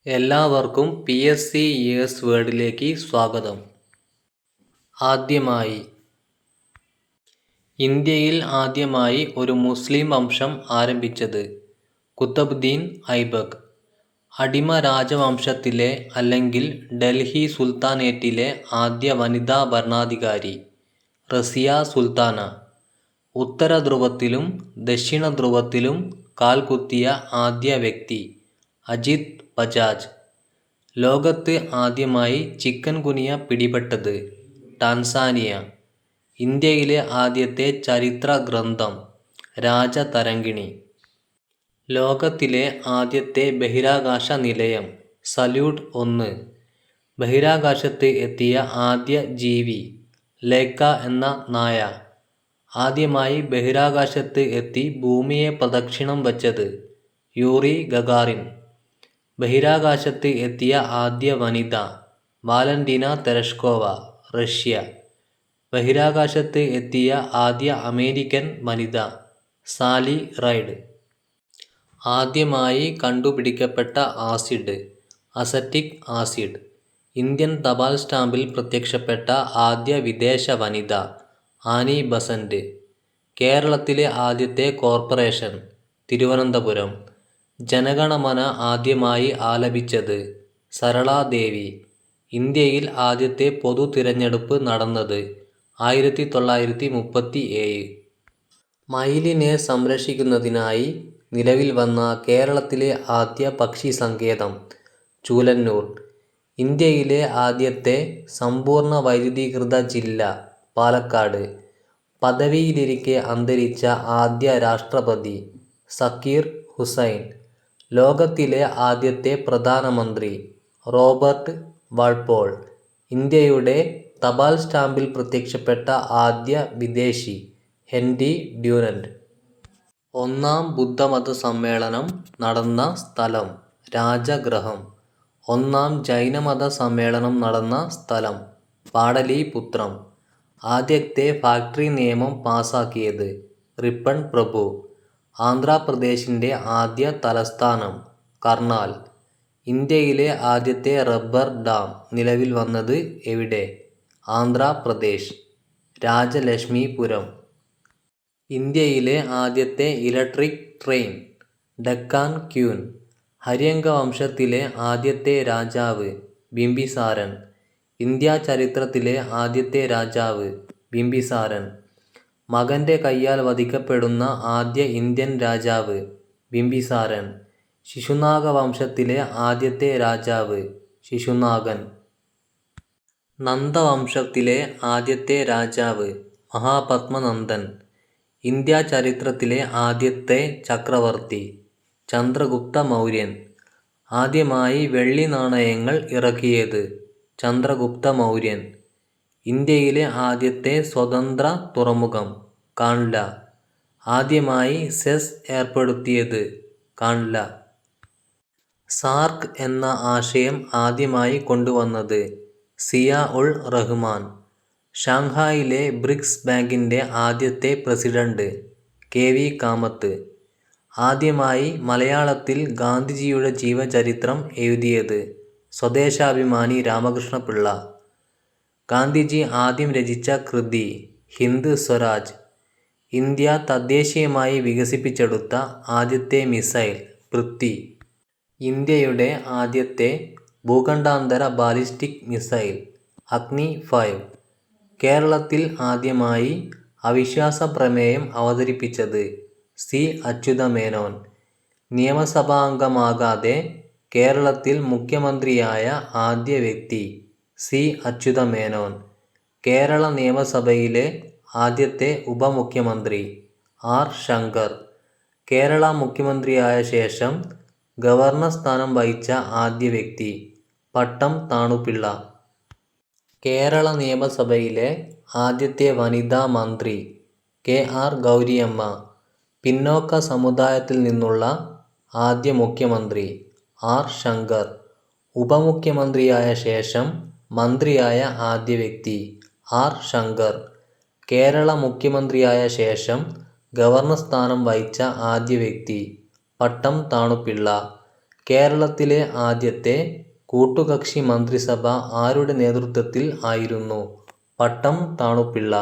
എല്ലാവർക്കും PSC years വേർഡിലേക്ക് സ്വാഗതം. ആദ്യമായി. ഇന്ത്യയിൽ ആദ്യമായി ഒരു മുസ്ലിം വംശം ആരംഭിച്ചത് കുത്തബുദ്ദീൻ ഐബക്ക്. അടിമ രാജവംശത്തിലെ അല്ലെങ്കിൽ ഡൽഹി സുൽത്താനേറ്റിലെ ആദ്യ വനിതാ ഭരണാധികാരി റസിയ സുൽത്താന. ഉത്തര ധ്രുവത്തിലും ദക്ഷിണ ധ്രുവത്തിലും കാൽകുത്തിയ ആദ്യ വ്യക്തി അജിത് ബജാജ്. ലോകത്ത് ആദ്യമായി ചിക്കൻ ഗുനിയ പിടിപെട്ടത് ടാൻസാനിയ. ഇന്ത്യയിലെ ആദ്യത്തെ ചരിത്ര ഗ്രന്ഥം രാജതരംഗിണി. ലോകത്തിലെ ആദ്യത്തെ ബഹിരാകാശ നിലയം സല്യൂട്ട് 1. ബഹിരാകാശത്ത് എത്തിയ ആദ്യ ജീവി ലേക്ക എന്ന നായ. ആദ്യമായി ബഹിരാകാശത്ത് എത്തി ഭൂമിയെ പ്രദക്ഷിണം വച്ചത് യൂറി ഗഗാറിൻ. ബഹിരാകാശത്ത് എത്തിയ ആദ്യ വനിത വാലന്റീന തെരഷ്കോവ, റഷ്യ. ബഹിരാകാശത്ത് എത്തിയ ആദ്യ അമേരിക്കൻ വനിത സാലി റൈഡ്. ആദ്യമായി കണ്ടുപിടിക്കപ്പെട്ട ആസിഡ് അസറ്റിക് ആസിഡ്. ഇന്ത്യൻ തപാൽ സ്റ്റാമ്പിൽ പ്രത്യക്ഷപ്പെട്ട ആദ്യ വിദേശ വനിത ആനി ബസന്റ്. കേരളത്തിലെ ആദ്യത്തെ കോർപ്പറേഷൻ തിരുവനന്തപുരം. ജനഗണമന ആദ്യമായി ആലപിച്ചത് സരളാദേവി. ഇന്ത്യയിൽ ആദ്യത്തെ പൊതു തിരഞ്ഞെടുപ്പ് നടന്നത് 1937. മയിലിനെ സംരക്ഷിക്കുന്നതിനായി നിലവിൽ വന്ന കേരളത്തിലെ ആദ്യ പക്ഷി സങ്കേതം ചൂലന്നൂർ. ഇന്ത്യയിലെ ആദ്യത്തെ സമ്പൂർണ്ണ വൈദ്യുതീകൃത ജില്ല പാലക്കാട്. പദവിയിലിരിക്കെ അന്തരിച്ച ആദ്യ രാഷ്ട്രപതി സക്കീർ ഹുസൈൻ. ലോകത്തിലെ ആദ്യത്തെ പ്രധാനമന്ത്രി റോബർട്ട് വാൾപോൾ. ഇന്ത്യയുടെ തപാൽ സ്റ്റാമ്പിൽ പ്രത്യക്ഷപ്പെട്ട ആദ്യ വിദേശി ഹെൻറി ഡ്യൂറന്റ്. ഒന്നാം ബുദ്ധമത സമ്മേളനം നടന്ന സ്ഥലം രാജഗൃഹം. ഒന്നാം ജൈനമത സമ്മേളനം നടന്ന സ്ഥലം പാടലീപുത്രം. ആദ്യത്തെ ഫാക്ടറി നിയമം പാസാക്കിയത് റിപ്പൺ പ്രഭു. ആന്ധ്രാപ്രദേശിൻ്റെ ആദ്യ തലസ്ഥാനം കർണാൽ. ഇന്ത്യയിലെ ആദ്യത്തെ റബ്ബർ ഡാം നിലവിൽ വന്നത് എവിടെ? ആന്ധ്രാപ്രദേശ്. രാജലക്ഷ്മീപുരം. ഇന്ത്യയിലെ ആദ്യത്തെ ഇലക്ട്രിക് ട്രെയിൻ ഡെക്കാൻ ക്വീൻ. ഹര്യങ്ക വംശത്തിലെ ആദ്യത്തെ രാജാവ് ബിംബിസാരൻ. ഇന്ത്യാ ചരിത്രത്തിലെ ആദ്യത്തെ രാജാവ് ബിംബിസാരൻ. മകൻ്റെ കയ്യാൽ വധിക്കപ്പെടുന്ന ആദ്യ ഇന്ത്യൻ രാജാവ് ബിംബിസാരൻ. ശിശുനാഗ വംശത്തിലെ ആദ്യത്തെ രാജാവ് ശിശുനാഗൻ. നന്ദവംശത്തിലെ ആദ്യത്തെ രാജാവ് മഹാപത്മനന്ദൻ. ഇന്ത്യാ ചരിത്രത്തിലെ ആദ്യത്തെ ചക്രവർത്തി ചന്ദ്രഗുപ്ത മൗര്യൻ. ആദ്യമായി വെള്ളി നാണയങ്ങൾ ഇറക്കിയത് ചന്ദ്രഗുപ്ത മൗര്യൻ. ഇന്ത്യയിലെ ആദ്യത്തെ സ്വതന്ത്ര തുറമുഖം കാൺല. ആദ്യമായി സെസ് ഏർപ്പെടുത്തിയത് കാൺല. സാർക്ക് എന്ന ആശയം ആദ്യമായി കൊണ്ടുവന്നത് സിയാ ഉൾ റഹ്മാൻ. ഷാങ്ഹായിലെ ബ്രിക്സ് ബാങ്കിൻ്റെ ആദ്യത്തെ പ്രസിഡന്റ് KV കാമത്ത്. ആദ്യമായി മലയാളത്തിൽ ഗാന്ധിജിയുടെ ജീവചരിത്രം എഴുതിയത് സ്വദേശാഭിമാനി രാമകൃഷ്ണപിള്ള. ഗാന്ധിജി ആദ്യം രചിച്ച കൃതി ഹിന്ദ് സ്വരാജ്. ഇന്ത്യ തദ്ദേശീയമായി വികസിപ്പിച്ചെടുത്ത ആദ്യത്തെ മിസൈൽ പൃഥ്വി. ഇന്ത്യയുടെ ആദ്യത്തെ ഭൂഖണ്ഡാന്തര ബാലിസ്റ്റിക് മിസൈൽ അഗ്നി 5. കേരളത്തിൽ ആദ്യമായി അവിശ്വാസ പ്രമേയം അവതരിപ്പിച്ചത് C. അച്യുതമേനോൻ. നിയമസഭാംഗമാകാതെ കേരളത്തിൽ മുഖ്യമന്ത്രിയായ ആദ്യ വ്യക്തി C. അച്യുതമേനോൻ. കേരള നിയമസഭയിലെ ആദ്യത്തെ ഉപമുഖ്യമന്ത്രി R. ശങ്കർ. കേരള മുഖ്യമന്ത്രിയായ ശേഷം ഗവർണർ സ്ഥാനം വഹിച്ച ആദ്യ വ്യക്തി പട്ടം താണുപിള്ള. കേരള നിയമസഭയിലെ ആദ്യത്തെ വനിതാ മന്ത്രി KR ഗൗരിയമ്മ. പിന്നോക്ക സമുദായത്തിൽ നിന്നുള്ള ആദ്യ മുഖ്യമന്ത്രി R. ശങ്കർ. ഉപമുഖ്യമന്ത്രിയായ ശേഷം മന്ത്രിയായ ആദ്യ വ്യക്തി R. ശങ്കർ. കേരള മുഖ്യമന്ത്രിയായ ശേഷം ഗവർണർ സ്ഥാനം വഹിച്ച ആദ്യ വ്യക്തി പട്ടം താണുപിള്ള. കേരളത്തിലെ ആദ്യത്തെ കൂട്ടുകക്ഷി മന്ത്രിസഭ ആരുടെ നേതൃത്വത്തിൽ ആയിരുന്നു? പട്ടം താണുപിള്ള.